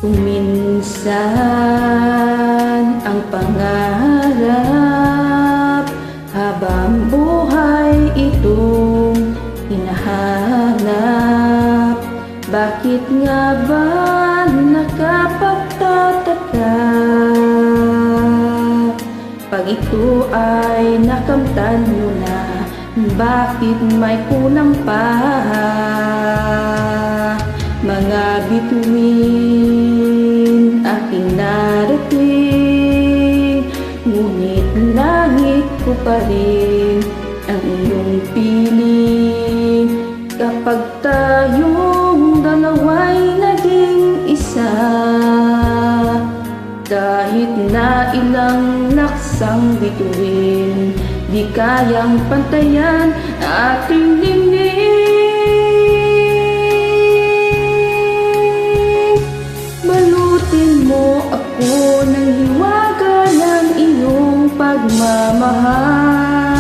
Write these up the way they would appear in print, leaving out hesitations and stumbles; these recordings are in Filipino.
Kung minsan ang pangarap habang buhay itong hinahanap, bakit nga ba nakapagtataka pag ito ay nakamtan mo na? Bakit may kulang pa? Mga bituin aking narating, ngunit langit ko pa rin ang iyong piling. Kapag tayong dalawa'y naging isa, kahit na ilang laksang bituin, di kayang pantayan ating dingding. Balutin mo ako ng hiwaga ng iyong pagmamahal,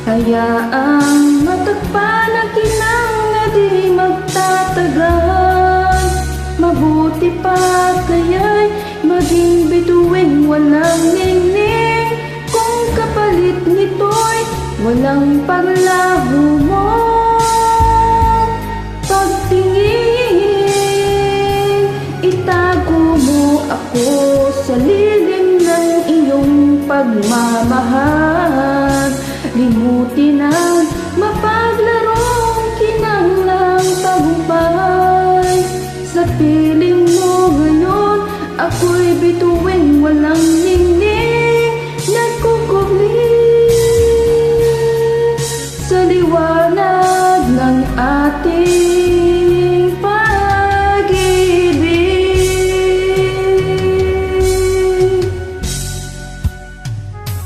hayaang matagpan ang kinang na di magtatagal. Mabuti pa kaya'y maging bituin walang ningning, kung kapalit nito'y walang paglaho mo. Pagtingin, itago mo ako sa lilim ng iyong pagmamahal. Limutin ang mapaglarong kinanglang tagumpay. Sa piling mo ngayon, ako'y bituin walang ningning, nagkukubli sa liwanag ng ating pag-ibig.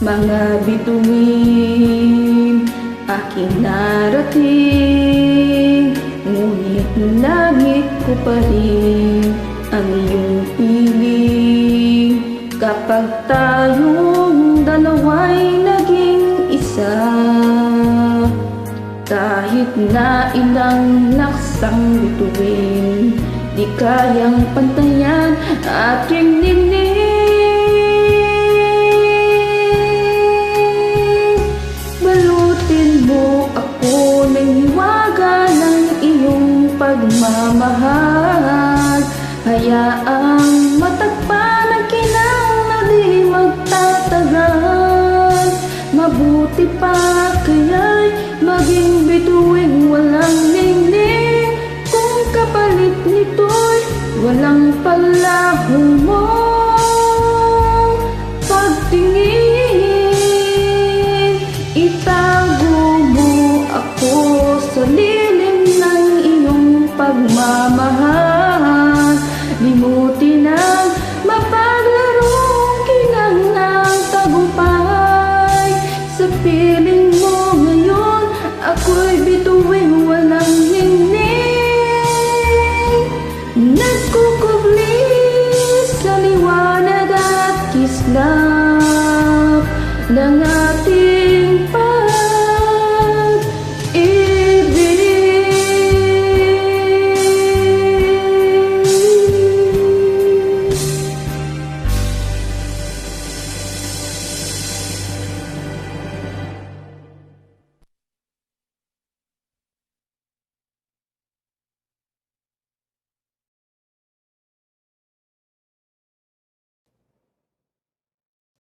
Mga bituin aking narating, ngunit langit ko pa rin ang iyong piling. Kapag tayong dalawa'y naging isa, kahit na ilang laksang bituin, di kayang pantayan ating ningning. Balutin mo ako ng hiwaga ng iyong pagmamahal, hayaang matagpan ang kinang na di magtatagal. Mabuti pa kaya'y maging bituin walang ningning, kung kapalit nito'y walang paglaho mo. Pagtingin, itago mo ako sa lilim ng iyong pagmamahal. Limutin ang mapaglarong kinanglang tagumpay. Sa piling mo ngayon, ako'y bituin walang ningning, nagkukubli sa liwanag at kislap ng